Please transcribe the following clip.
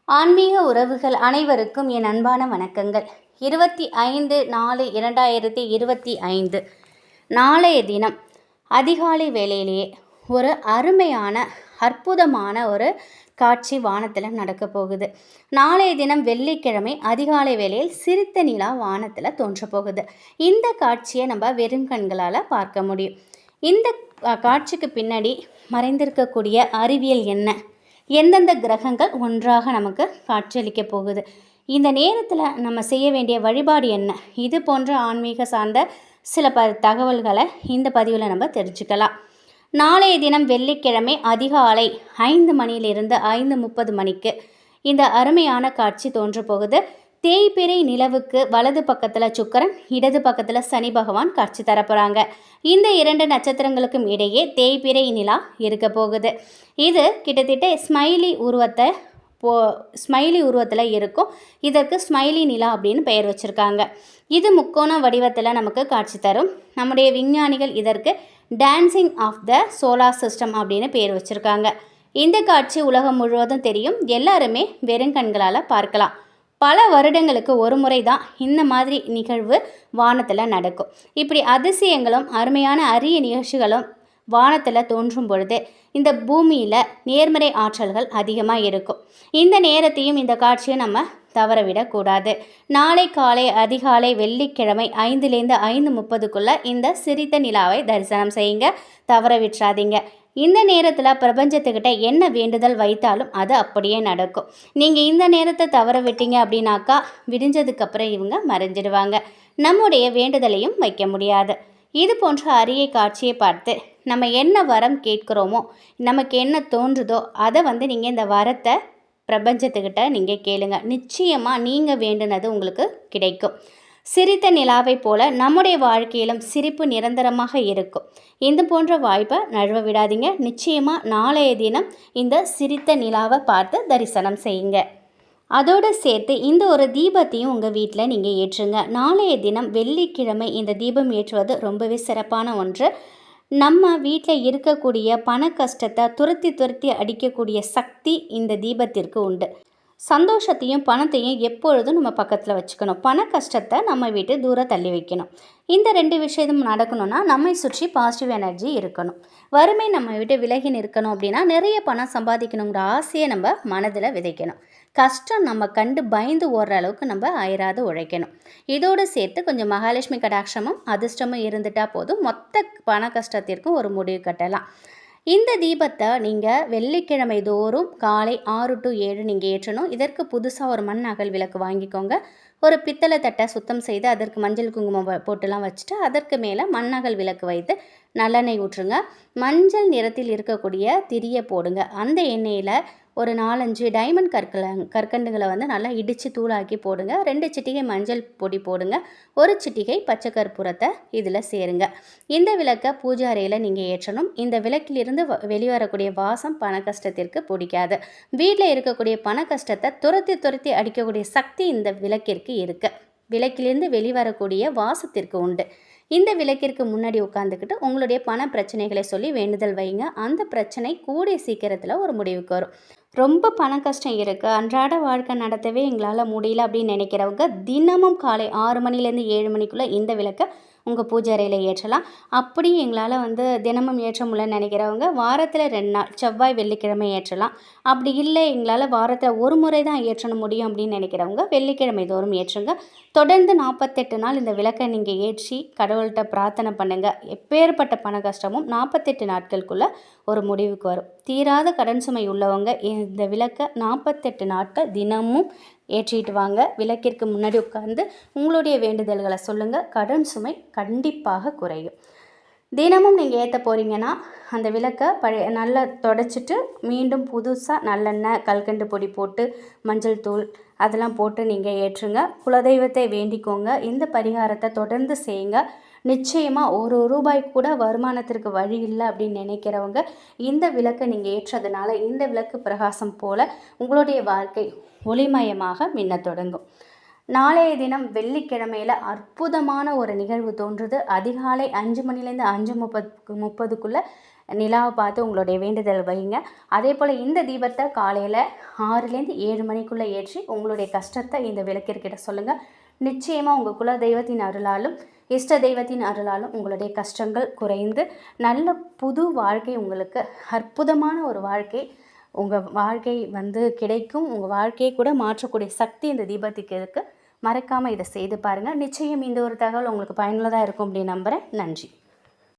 ஆன்மீக உறவுகள் அனைவருக்கும் என் அன்பான வணக்கங்கள். 25/4/2025 நாளைய தினம் அதிகாலை வேளையிலேயே ஒரு அருமையான அற்புதமான ஒரு காட்சி வானத்தில் நடக்க போகுது. நாளைய தினம் வெள்ளிக்கிழமை அதிகாலை வேளையில் சிறுத்த நிலா வானத்தில் தோன்ற போகுது. இந்த காட்சியை நம்ம வெறும் கண்களால் பார்க்க முடியும். இந்த காட்சிக்கு பின்னாடி மறைந்திருக்கக்கூடிய அறிவியல் என்ன, எந்தெந்த கிரகங்கள் ஒன்றாக நமக்கு காட்சியளிக்க போகுது, இந்த நேரத்தில் நம்ம செய்ய வேண்டிய வழிபாடு என்ன, இது போன்ற ஆன்மீக சார்ந்த சில தகவல்களை இந்த பதிவில் நம்ம தெரிஞ்சுக்கலாம். நாளைய தினம் வெள்ளிக்கிழமை அதிகாலை 5 மணியிலிருந்து 5:30 மணிக்கு இந்த அருமையான காட்சி தோன்ற போகுது. தேய்பிறை நிலவுக்கு வலது பக்கத்தில் சுக்கிரன், இடது பக்கத்தில் சனி பகவான் காட்சி தரப்போகிறாங்க. இந்த 2 நட்சத்திரங்களுக்கும் இடையே தேய்பிறை நிலா இருக்க போகுது. இது கிட்டத்தட்ட ஸ்மைலி உருவத்தில் இருக்கும். இதற்கு ஸ்மைலி நிலா அப்படின்னு பெயர் வச்சுருக்காங்க. இது முக்கோண வடிவத்தில் நமக்கு காட்சி தரும். நம்முடைய விஞ்ஞானிகள் இதற்கு dancing of the solar system அப்படின்னு பெயர் வச்சுருக்காங்க. இந்த காட்சி உலகம் முழுவதும் தெரியும். எல்லாருமே வெறுங்கண்களால் பார்க்கலாம். பல வருடங்களுக்கு ஒரு முறை தான் இந்த மாதிரி நிகழ்வு வானத்தில் நடக்கும். இப்படி அதிசயங்களும் அருமையான அரிய நிகழ்ச்சிகளும் வானத்தில் தோன்றும் பொழுது இந்த பூமியில் நேர்மறை ஆற்றல்கள் அதிகமாக இருக்கும். இந்த நேரத்தையும் இந்த காட்சியை நம்ம தவறவிடக்கூடாது. நாளை காலை அதிகாலை வெள்ளிக்கிழமை 5லேருந்து 5:30க்குள்ளே இந்த சிரித்த நிலாவை தரிசனம் செய்யுங்க, தவற விட்டுறாதீங்க. இந்த நேரத்தில் பிரபஞ்சத்துக்கிட்ட என்ன வேண்டுதல் வைத்தாலும் அது அப்படியே நடக்கும். நீங்கள் இந்த நேரத்தை தவற விட்டீங்க அப்படின்னாக்கா விடிஞ்சதுக்கப்புறம் இவங்க மறைஞ்சிடுவாங்க. நம்முடைய வேண்டுதலையும் வைக்க முடியாது. இது போன்ற அரிய காட்சியை பார்த்து நம்ம என்ன வரம் கேட்குறோமோ, நமக்கு என்ன தோன்றுதோ அதை நீங்கள் இந்த வரத்தை பிரபஞ்சத்துக்கிட்ட நீங்கள் கேளுங்க. நிச்சயமாக நீங்கள் வேண்டுனது உங்களுக்கு கிடைக்கும். சிரித்த நிலாவை போல நம்முடைய வாழ்க்கையிலும் சிரிப்பு நிரந்தரமாக இருக்கும். இந்த போன்ற வாய்ப்பை நழுவ விடாதீங்க. நிச்சயமாக நாளைய தினம் இந்த சிரித்த நிலாவை பார்த்து தரிசனம் செய்யுங்க. அதோடு சேர்த்து இந்த ஒரு தீபத்தையும் உங்கள் வீட்டில் நீங்கள் ஏற்றுங்க. நாளைய தினம் வெள்ளிக்கிழமை இந்த தீபம் ஏற்றுவது ரொம்பவே சிறப்பான ஒன்று. நம்ம வீட்டில் இருக்கக்கூடிய பண கஷ்டத்தை துரத்தி அடிக்கக்கூடிய சக்தி இந்த தீபத்திற்கு உண்டு. சந்தோஷத்தையும் பணத்தையும் எப்பொழுதும் நம்ம பக்கத்தில் வச்சுக்கணும். பண கஷ்டத்தை நம்ம விட்டு தூரம் தள்ளி வைக்கணும். இந்த 2 விஷயம் நடக்கணும்னா நம்மை சுற்றி பாசிட்டிவ் எனர்ஜி இருக்கணும். வறுமை நம்ம விட்டு விலகி நிற்கணும் அப்படின்னா நிறைய பணம் சம்பாதிக்கணுங்கிற ஆசையை நம்ம மனதில் விதைக்கணும். கஷ்டம் நம்ம கண்டு பயந்து ஓடுற அளவுக்கு நம்ம அயராது உழைக்கணும். இதோடு சேர்த்து கொஞ்சம் மகாலட்சுமி கடாட்சமும் அதிர்ஷ்டமும் இருந்துட்டால் போதும். மொத்த பண கஷ்டத்திற்கும் ஒரு முடிவு கட்டலாம். இந்த தீபத்தை நீங்கள் வெள்ளிக்கிழமை தோறும் காலை 6 to 7 நீங்கள் ஏற்றணும். இதற்கு புதுசாக ஒரு மண் அகல் விளக்கு வாங்கிக்கோங்க. ஒரு பித்தளை தட்டை சுத்தம் செய்து அதற்கு மஞ்சள் குங்குமம் போட்டுலாம் வச்சுட்டு அதற்கு மேலே மண்ணகல் விளக்கு வைத்து நல்லெண்ணெய் ஊற்றுங்க. மஞ்சள் நிறத்தில் இருக்கக்கூடிய திரியை போடுங்க. அந்த எண்ணெயில் ஒரு 4-5 டைமண்ட் கற்கண்டுகளை நல்லா இடித்து தூளாக்கி போடுங்க. 2 சிட்டிகை மஞ்சள் பொடி போடுங்க. 1 சிட்டிகை பச்சை கற்பூரத்தை இதில் சேருங்க. இந்த விளக்கை பூஜை அறையில் நீங்கள் ஏற்றணும். இந்த விளக்கிலிருந்து வெளிவரக்கூடிய வாசம் பண கஷ்டத்திற்கு பிடிக்காது. வீட்டில் இருக்கக்கூடிய பண கஷ்டத்தை துரத்தி அடிக்கக்கூடிய சக்தி இந்த விளக்கிற்கு இருக்குது. விளக்கிலிருந்து வெளிவரக்கூடிய வாசத்திற்கு உண்டு. இந்த விளக்கிற்கு முன்னாடி உட்காந்துக்கிட்டு உங்களுடைய பண பிரச்சனைகளை சொல்லி வேண்டுதல் வைங்க. அந்த பிரச்சனை கூடிய சீக்கிரத்தில் ஒரு முடிவுக்கு வரும். ரொம்ப பண கஷ்டம் இருக்குது, அன்றாட வாழ்க்கை நடத்தவே எங்களால் முடியல அப்படின்னு நினைக்கிறவங்க தினமும் காலை 6 மணிலேருந்து 7 மணிக்குள்ளே இந்த விளக்கை உங்கள் பூஜை அறையில் ஏற்றலாம். அப்படி எங்களால் தினமும் ஏற்ற முடியலன்னு நினைக்கிறவங்க வாரத்தில் 2 நாள் செவ்வாய் வெள்ளிக்கிழமை ஏற்றலாம். அப்படி இல்லை எங்களால் வாரத்தில் ஒரு முறை தான் ஏற்றணும் முடியும் அப்படின்னு நினைக்கிறவங்க வெள்ளிக்கிழமை தோறும் ஏற்றுங்க. தொடர்ந்து 48 நாள் இந்த விளக்கை நீங்கள் ஏற்றி கடவுள்கிட்ட பிரார்த்தனை பண்ணுங்கள். எப்பேற்பட்ட பண கஷ்டமும் 48 நாட்களுக்குள்ளே ஒரு முடிவுக்கு வரும். தீராத கடன் சுமை உள்ளவங்க இந்த விளக்கை 48 நாட்கள் தினமும் ஏற்றிட்டு வாங்க. விளக்கிற்கு முன்னாடி உட்கார்ந்து உங்களுடைய வேண்டுதல்களை சொல்லுங்கள். கடன் சுமை கண்டிப்பாக குறையும். தினமும் நீங்கள் ஏற்ற போகிறீங்கன்னா அந்த விளக்கை நல்லா தொடச்சிட்டு மீண்டும் புதுசாக நல்லெண்ணெய் கல்கண்டு பொடி போட்டு மஞ்சள் தூள் அதெல்லாம் போட்டு நீங்கள் ஏற்றுங்க. குலதெய்வத்தை வேண்டிக்கோங்க. இந்த பரிகாரத்தை தொடர்ந்து செய்யுங்க. நிச்சயமாக ₹1 கூட வருமானத்திற்கு வழி இல்லை அப்படின்னு நினைக்கிறவங்க இந்த விளக்கை நீங்கள் ஏற்றதுனால இந்த விளக்கு பிரகாசம் போல் உங்களுடைய வாழ்க்கை ஒளிமயமாக மின்ன தொடங்கும். நாளைய தினம் வெள்ளிக்கிழமையில் அற்புதமான ஒரு நிகழ்வு தோன்றுது. அதிகாலை 5 மணிலேருந்து 5:30க்குள்ளே நிலாவை பார்த்து உங்களுடைய வேண்டுதல் வைங்க. அதே போல் இந்த தீபத்தை காலையில் 6லேருந்து 7 மணிக்குள்ளே ஏற்றி உங்களுடைய கஷ்டத்தை இந்த விளக்கிற்கிட்ட சொல்லுங்கள். நிச்சயமாக உங்கள் குல தெய்வத்தின் அருளாலும் இஷ்ட தெய்வத்தின் அருளாலும் உங்களுடைய கஷ்டங்கள் குறைந்து நல்ல புது வாழ்க்கை, உங்களுக்கு அற்புதமான ஒரு வாழ்க்கை உங்கள் வாழ்க்கை கிடைக்கும். உங்கள் வாழ்க்கையை கூட மாற்றக்கூடிய சக்தி இந்த தீபத்துக்கு இருக்குது. மறக்காமல் இதை செய்து பாருங்கள். நிச்சயம் இந்த ஒரு தகவல் உங்களுக்கு பயனுள்ளதாக இருக்கும் அப்படின்னு நம்புகிறேன். நன்றி.